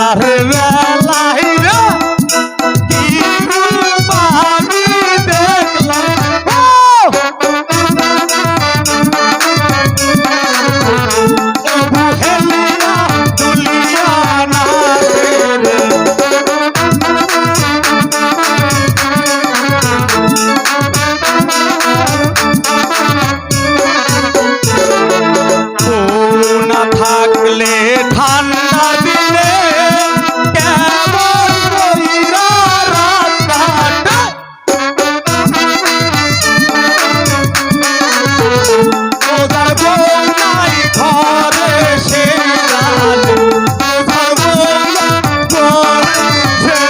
সন্ধ্যার বেলায় রে কি রূপ আমি দেখলাম তবু হেলিয়া দুলিয়া না রে না থাকলে ঠান্ডা দিলে কেমন কইরা রাত কাটে ওদের বউ নাই ঘরে সে রাত ওদের বউ নাই ঘরে সে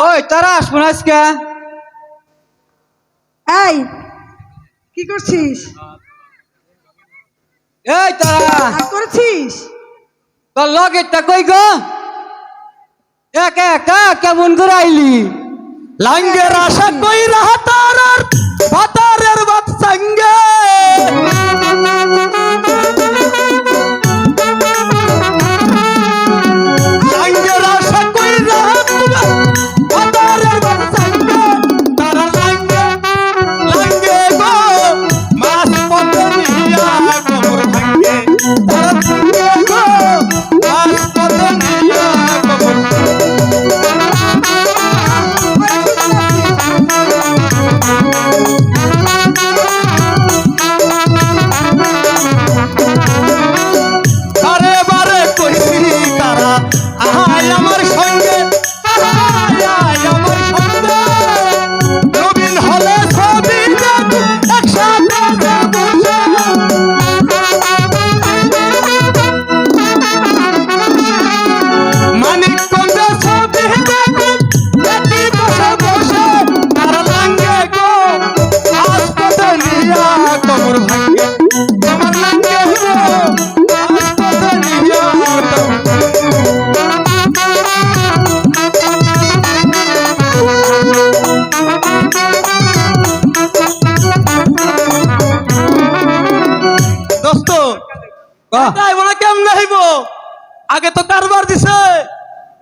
ওই তারা আসবো না আজকে। এই কি করছিস? এই তারা রাগ করেছিস? তোর লগেরটা কই গো? একা একা কেমন করে আইলি? লাঙ্গের আশা কইরা তারার ভাতারের বাত সঙ্গে লাঙ্গের আশা কইরা ভাতারের বাত সঙ্গে তারা লাঙ্গে লাঙ্গে গো মাছ পতনিয়া কবর ভাঙ্গে তারা লাঙ্গে গো মাছ পতনিয়া কবর বারে বারে কইছি তারা আহাই আমার সঙ্গে আহাই আমার সঙ্গে নবীন হলে ছবি দেখ একসাথে বসে মানিকগঞ্জে ছবি দেখ একই বসে বসে তারা লাঙ্গে গো হাসপাতাল নিয়া কবর ভাঙ্গে আমার লাঙ্গে গো হাসপাতাল নিয়া দোস্ত তাই বলে কেমন হইব আগে তো কারবার দিছে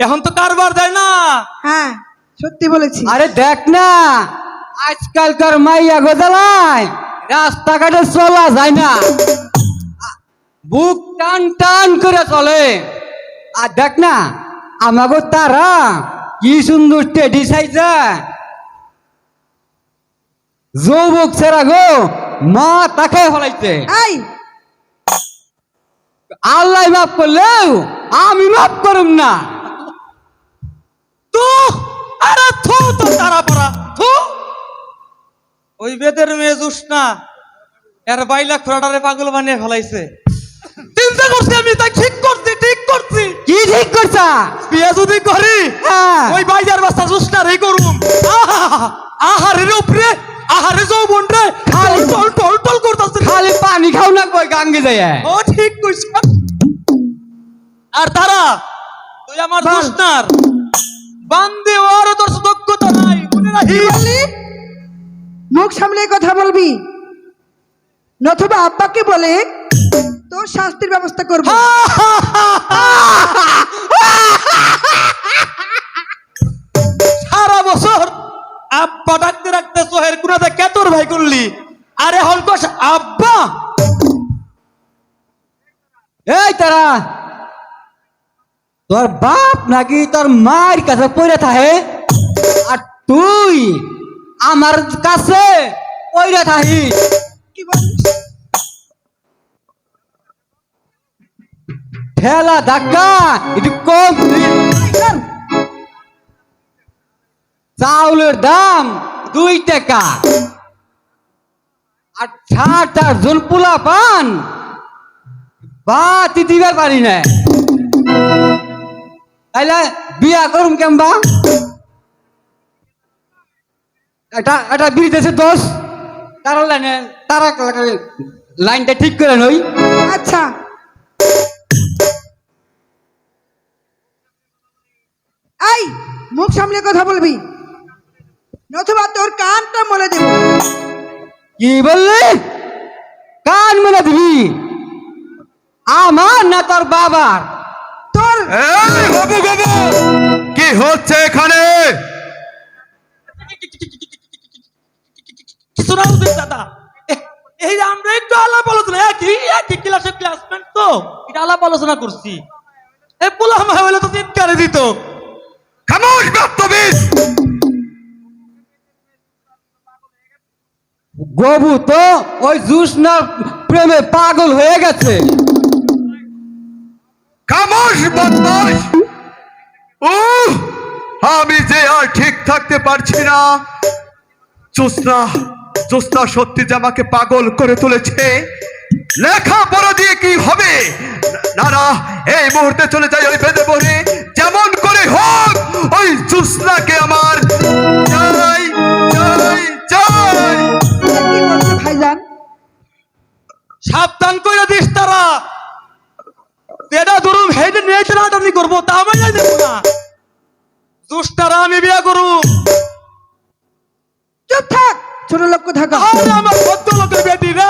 এখন তো কারবার দেয় না হ্যাঁ সত্যি বলেছি। আরে দেখ না আজকালকার মাইয়া গোদালায় রাস্তাঘাটে চলা যায় না, বুক টান টান করে চলে। আর দেখ না আমাগো তারা কি সুন্দর টেডি সাইজা যৌবক ছেড়া গো মা তাকে ফলাইছে। এই আল্লাহ মাফ করলেও আমি মাফ করুম না। তো আরে থু তো তারা পড়া থু ওই বেদের মেয়ে জুসনা এর বাইলা খোরাটারে পাগল বানিয়ে ফেলাইছে। চিন্তা করছি আমি তাই ঠিক করছি কি ঠিক করছা? বিয়ে যদি করি হ্যাঁ। ওই বাইজার বাচ্চা জুসনা রে করুম আহারের উপরে আহারে যৌবন রে খালি টল টল টল করতেছে খালি পানি খাও না কই গাঙ্গে যায়। ও ঠিক কইছ। আর তারা তুই আমার বল। জুসনার বান্দে ওর তোর দক্ষতা নাই মনে কি রাখিস। বললি? মুখ সামলে কথা বলবি, নতুবা আব্বাকে বলে তোর শাস্তির ব্যবস্থা করবো। সারা বছর আব্বা ডাকতে রাখতে সোহের কুনাতে কেতর ভাই করলি আর এখন কস আব্বা। এই তারা তোর বাপ নাকি তোর মায়ের কাছে পড়ে থাকে আর তুই আমার কাছে পড়ে থাকিস? কি বলিস? ঠেলা ধাক্কা একটু কম দিস। চাউলের দাম 2 টাকা আর 60 জন পোলা পান বাতি দিবার পারি না, তাইলে বিয়া করুম কেমবা? এটা বিরিতেছে দোষ তারা লাইনে তারা লাইনটা ঠিক করে নই। আচ্ছা এই মুখ সামলে কথা বলবি, নতুবা তোর কানটা মলে দেব। কি বললি? কান মেলা দিবি? আমার না তোর বাবার? তোর এই হবু বাবু, কি হচ্ছে এখানে? কিছু না বুঝি দাদা, এই যে আমরা একটু আলাপ আলোচনা, একই ক্লাসের ক্লাসমেট তো, এটা আলাপ আলোচনা করছি। এই পোলা মা হইলে তো চিৎকারে দিত। খামোশ বাস্তবিক! গবু তো ওই জুসনার প্রেমে পাগল হয়ে গেছে। খামোশ বদমাশ! আমি যে আর ঠিক থাকতে পারছি না। জোসনা, জোসনা সত্যি যে আমাকে পাগল করে তুলেছে। লেখাপড়া দিয়ে কি হবে? না না, এই মুহূর্তে চলে যাই ওই বেদে বনে, যেমন করে হোক ওই জোসনাকে আমার চাই চাই চাই। কি বলছে ভাইজান? সাবধান করে দিস তারা, যেটা ধরুম হেঁটে নিয়ে টানাটানি করবো, তা আমি যাই দেবো না। দুষ্টারা আমি বিয়ে করু। চুপ থাক, ছোট লোক থাকা। আরে আমার ভদ্র লোকের বেটি রে,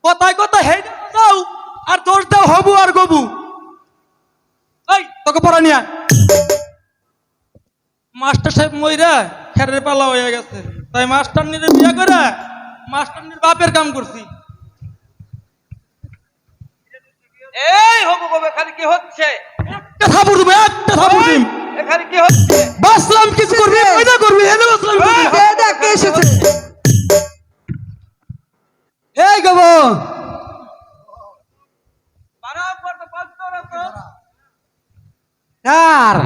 কথায় কথায় হেঁটে দাও আর দোষ দাও হবু আর গবু। এই তোকে পড়া নিয়ে মাস্টার সাহেব মইরা খেরের পালা হয়ে গেছে, তাই মাস্টার নিয়ে বিয়ে করে মাস্টার নিয়ে বাপের কাম করছি। এই হবু গবে খালি কি হচ্ছে? একটা থাপুর দেবো, একটা থাপুর দিম। এখানে কি হচ্ছে? বাসলাম কিছু করবি, এটা করবি, এনে বাসলাম করবি। এই দেখ কে এসেছে। এই গবু, বরাবর তো বলতো ওরা তো। আর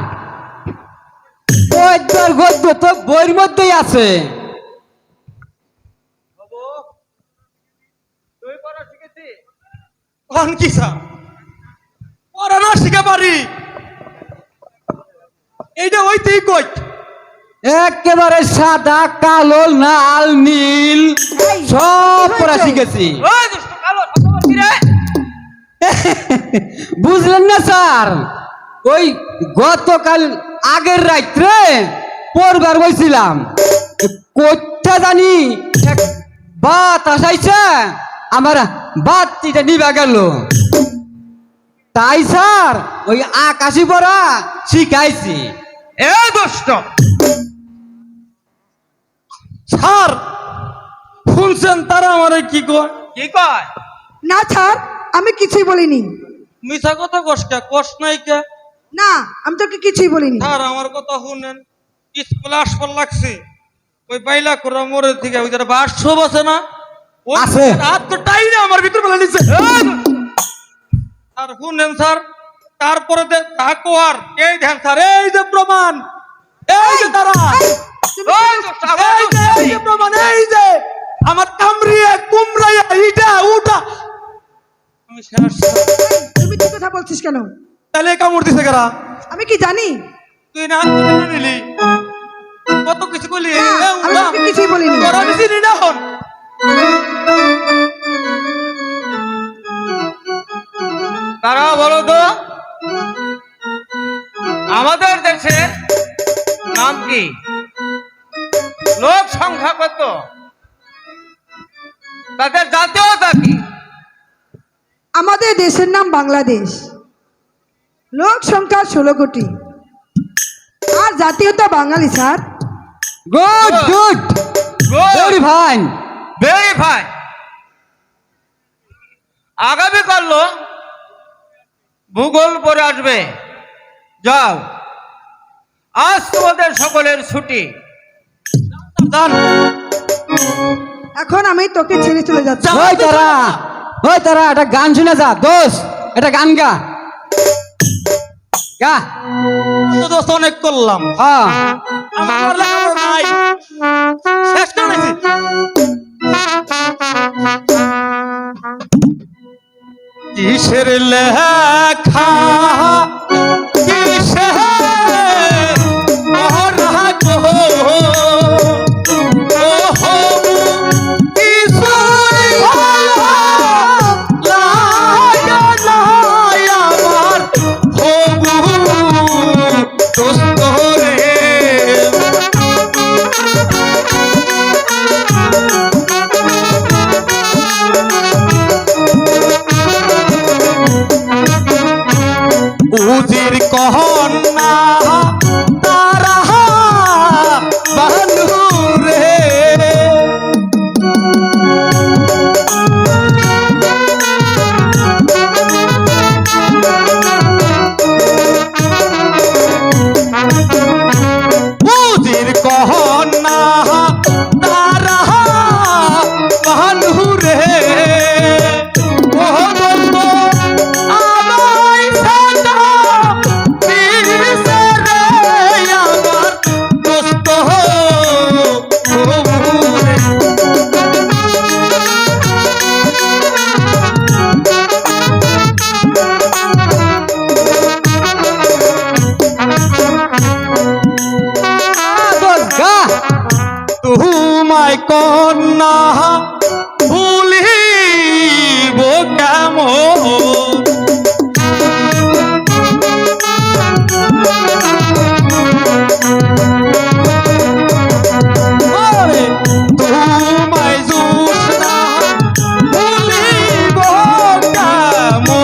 পদ্মার গদ্য তো বইয়ের মধ্যেই আছে। হবু তুই পড়া শিখেছি? কোন কিসা পড়া না শিখে পারি, এইটা ওইতেই কই। একেবারে সাদা কালো লাল নীল সব পড়া শিখেছি। ওই দুষ্ট কালো খবর কি রে? বুঝলেন না স্যার, ওই গতকাল আগের রাত্রে পড়বার বলছিলাম, কোথা জানি এক বাত আসাইছে, আমার বাতিটা নিবা গেল। তাই স্যার ওই আকাশি পড়া শিখাইছি। এ দুষ্ট স্যার শুনছেন তারা আমারে কি কয়? কি কয়? না ছাড়, আমি কিছুই বলিনি। মিছা কথা কষ্ট কষ নাই কে? না, আমি তোকে কিছুই বলিনি। স্যার আমার কথা শুনেন, স্কুলে আসবার লাগছে, ওই বাইলা করা মোড়ে থেকে ওই যারা বাসব আছে না, ওই আছে। হাত তো টাইনে আমার ভিতর বেলা নিচ্ছে। আর শুনেন স্যার, তারপরে থাকো আর এই ধ্যান স্যার, এই যে প্রমাণ, এই যে তারা, ওই দুষ্ট আবার এই যে প্রমাণ, এই যে আমার কামড়িয়ে কুমড়াইয়া ইটা উটা। আমি শেষ স্যার। তুমি কি কথা বলছিস কেন? তাহলে কামড় দিছে কারা? আমি কি জানি? তুই না হাত নিলি, কত কিছু করলি, না, আমি তোকে কিছুই বলিনি। তোরা আমি চিনি না হন। কারা বলো তো? আমাদের দেশের নাম কি? লোক সংখ্যা কত? তাদের জাতীয়তা কি? আমাদের দেশের নাম বাংলাদেশ। লোক সংখ্যা 16 কোটি। আর জাতীয়তা Bangali sir. Good good, very fine. Very fine. আগামী কাল ভূগোল পড়ে আসবে, যাও। আজ তোমাদের সকলের ছুটি। জান, এখন আমি তোকে ছেড়ে চলে যাচ্ছি। ওই তারা একটা গান শুনে যা দোষ, এটা গান গা গা। তো দোস্ত অনেক করলাম, হ্যাঁ আমার লেখাপড়া নাই, শেষ করে দিছি। কিসের লেখা কিসের পড়া গো, ওহো কিছুই ভালো লাগে না আমার হবু দোস্ত রে। বুঝির কহনা তারা বানু রে বুঝির কহনা তারা বানু রে ও বন্ধু আমায় সাদা দিছে রে আমার দোস্ত গা তোমায় কন্যা ভুলিব কেমন ওরে তোমায় জুসনা ভুলিব কেমন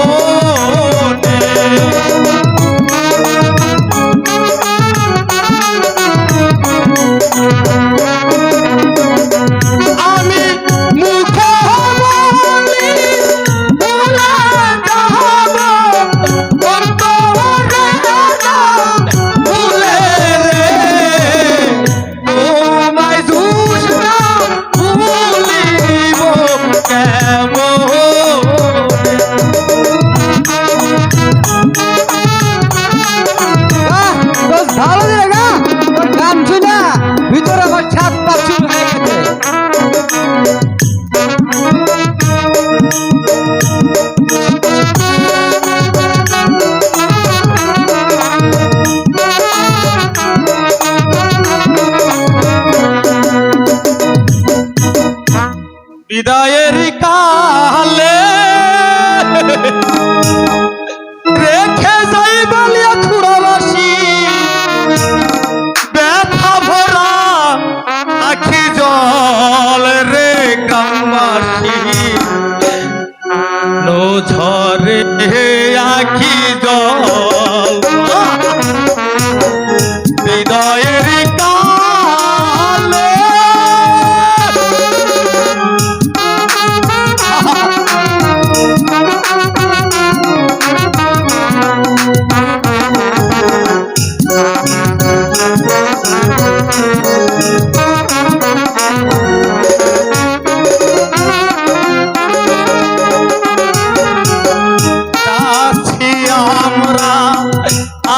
আমি মুখে বলি ভুলে যাব অন্তরে না ভুলে রে তোমায় দুষ্টা ভুলিব কেমন তোর ভালো দিলে গা তোর গান শুনা ভিতরে আমার ছাদ পাচ্ছুর হয়ে গেছে বিদায়ের কালে রেখে যাই বলিয়া খুড়াবাসী ব্যথা ভরা আখি জল রে গ্রামবাসী নো ঝরে আখি জল বিদায়ের কালে আছি আমরা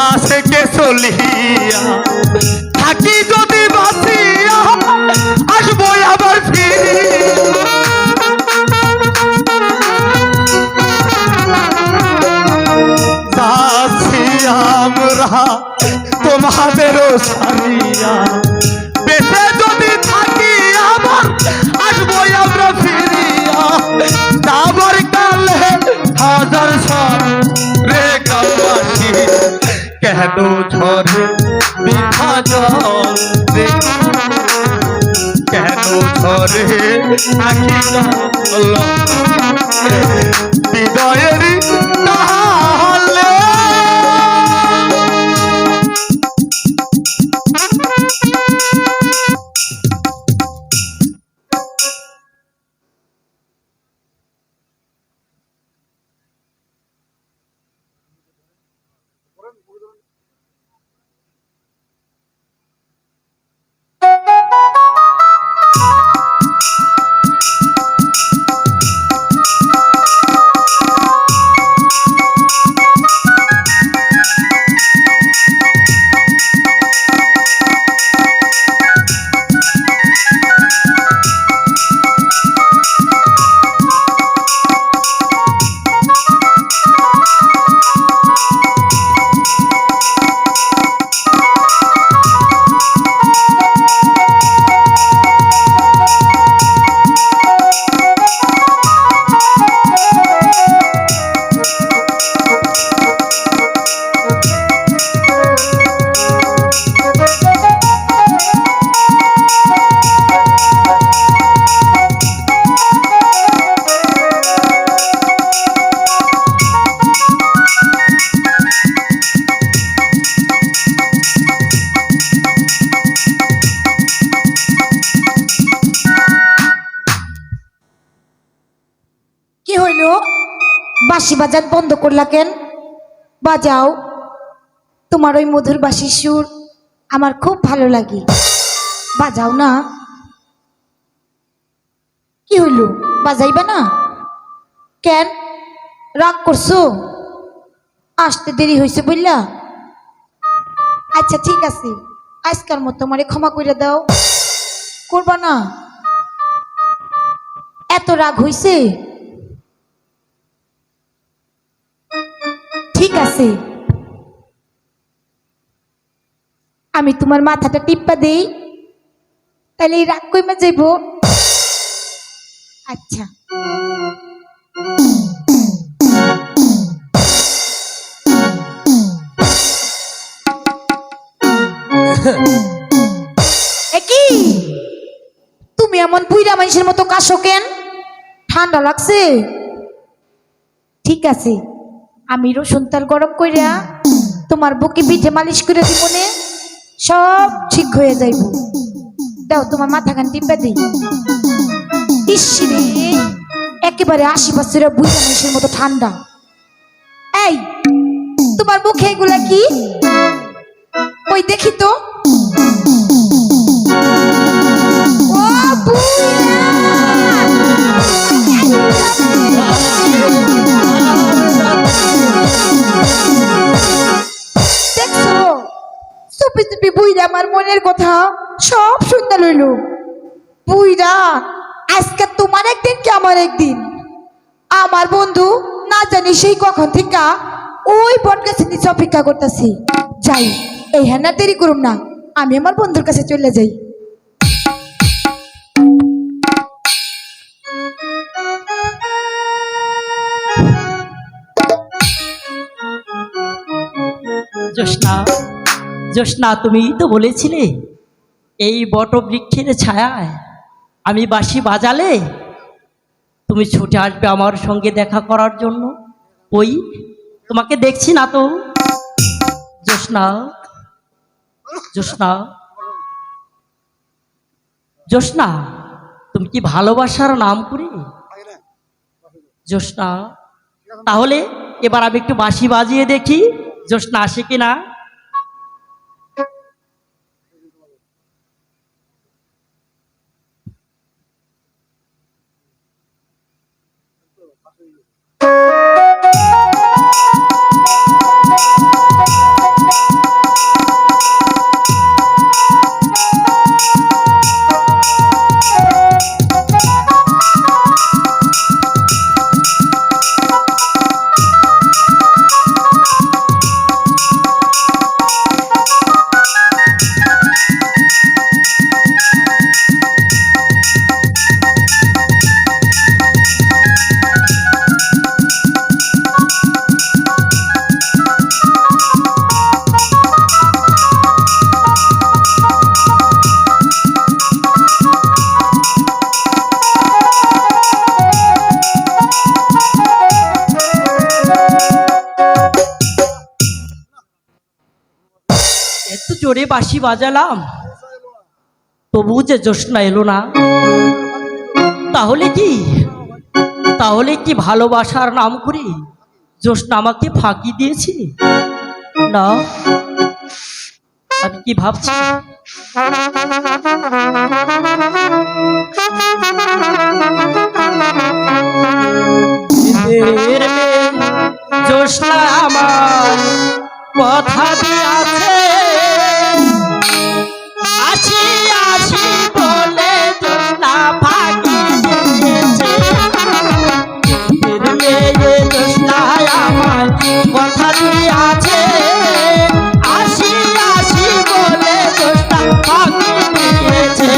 আজকে চলিয়া থাকি যদি বাঁচিয়া আসবো আবার ফিরে যাচ্ছি আমরা তোমাদেরও সারিয়া বেঁচে যদি থাকি আবার আসবো আমরা ফিরিয়া আবার কালে হাজার সর রে কালবাসী কেন ঝরে বৃথা জল রে কেন ঝরে আখি জল হৃদয়ের তাহলে বাঁশি বাজার বন্ধ করলা কেন? বাজাও, তোমার ওই মধুর বাঁশির সুর আমার খুব ভালো লাগে, বাজাও না। কি হইল, বাজাইবা না কেন? রাগ করছো? আসতে দেরি হয়েছে বললা? আচ্ছা ঠিক আছে, আজকাল মতো তোমারে ক্ষমা করে দাও। করবা না? এত রাগ হইছে? ঠিক আছে, আমি তোমার মাথাটা টিপ্পা দেই, তাহলে এই রাগ কইমা যাইব। আচ্ছা কি তুমি এমন বুইড়া মানুষের মতো কাশো কেন? ঠান্ডা লাগছে? ঠিক আছে, আমি রসুন তেল গরম কইরা তোমার বুকে পিঠে মালিশ করে দিব নে, সব ঠিক হয়ে যাইব। দাও তোমার মাথা খান টিপে দিই। ইসরে, একেবারে 80 বছরের বুইড়া মানুষের মতো ঠান্ডা। এই তোমার মুখে এগুলা কি? ওই দেখি তো। ও দেখছো, চুপি চুপি বুইরা আমার মনের কথা সব শুনতে লইল। বুইরা, আজকে তোমার একদিন কি আমার একদিন। আমার বন্ধু না জানি সেই কখন থেকে ওই বটগাছের নিচে অপেক্ষা করতেছি। যাই, এই হ্যাঁ না দেরি করুম না, আমি আমার বন্ধুর কাছে চলে যাই। জ্যোৎস্না, জ্যোৎস্না, তুমি তো বলেছিলে এই বটবৃক্ষের ছায়ায় আমি বাঁশি বাজালে তুমি ছুটে আসবে আমার সঙ্গে দেখা করার জন্য। ওই তোমাকে দেখছি না তো। জ্যোৎস্না, জ্যোৎস্না, জ্যোৎস্না, তুমি কি ভালোবাসার নাম করে? জ্যোৎস্না, তাহলে এবার আমি একটু বাঁশি বাজিয়ে দেখি জ্যোৎস্না আসে কিনা। এত জোরে বাঁশি বাজালাম, তবু যে জ্যোৎস্না এলো না। তাহলে কি, তাহলে কি ভালোবাসার নাম করে জ্যোৎস্না আমাকে ফাঁকি দিয়েছে? না, আমি কি ভাবছি, জ্যোৎস্না আমার কথা দিয়াছে আসি আসি বলে জ্যোৎস্না ফাঁকি দিয়েছে। মেয়ে জ্যোৎস্না আমার কথা দিয়াছে আসি আসি বলে জ্যোৎস্না ফাঁকি দিয়েছে।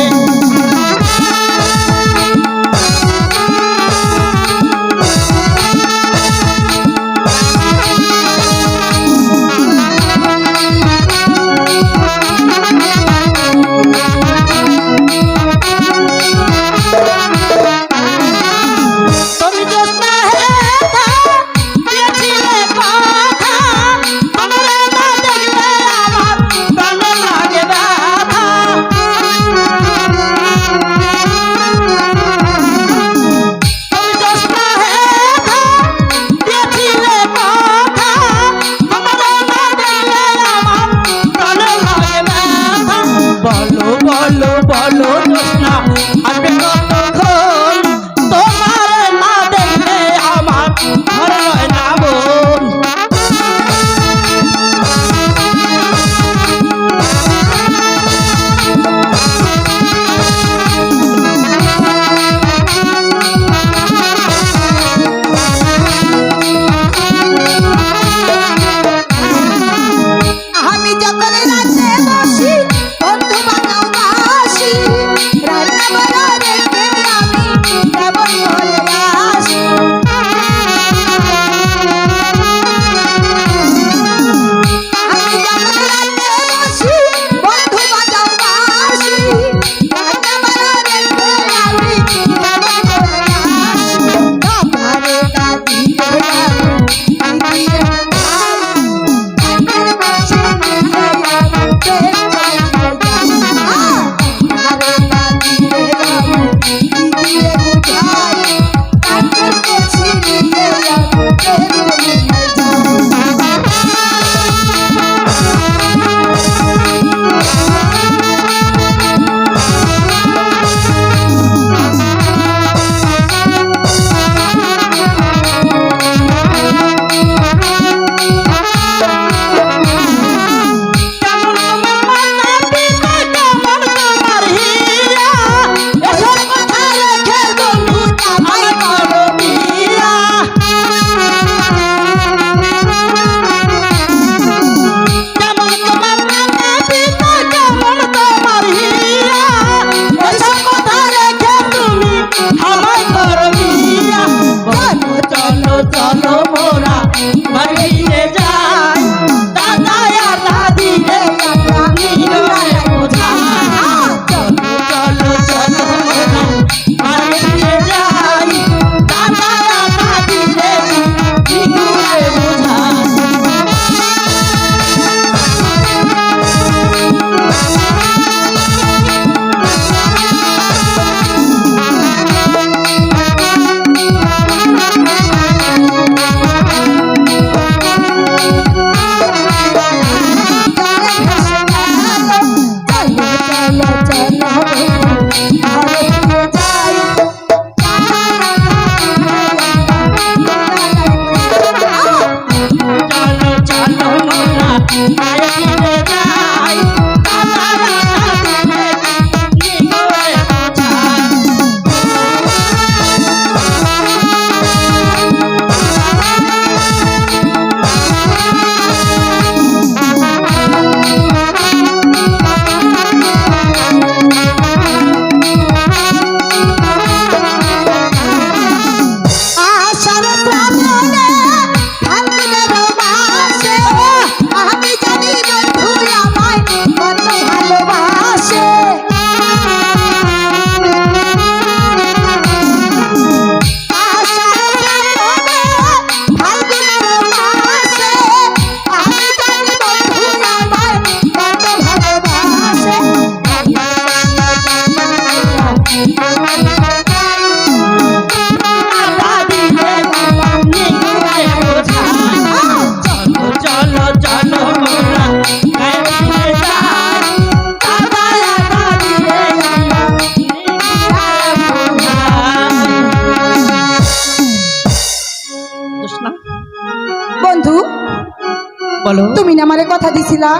বলো। তুমি না আমারে কথা দিছিলা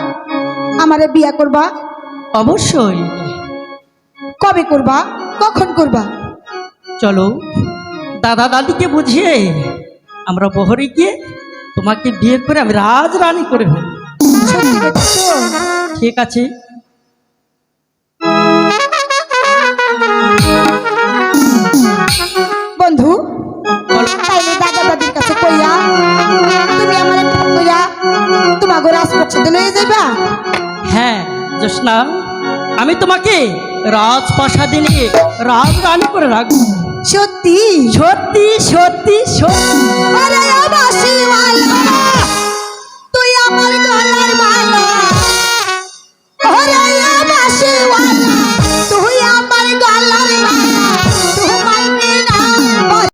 আমারে বিয়া করবা, অবশ্যই। কবে করবা, কখন করবা? চলো দাদা দাদিকে বুঝিয়ে আমরা বহরে গিয়ে তোমাকে বিয়ে করে আমি রাজরানী করে ফেলব। সত্যি বলছো? ঠিক আছে। বন্ধু তাইলে দাদা দাদির কাছে কইয়া তুমি আমার কইয়া তোমাকে রাজপ্রাসাদে লয়ে যাইবা। হ্যাঁ জোসনা, আমি তোমাকে রাজপ্রাসাদে নিয়ে রাজরানী করে রাখবো। সত্যি? সত্যি সত্যি সত্যি।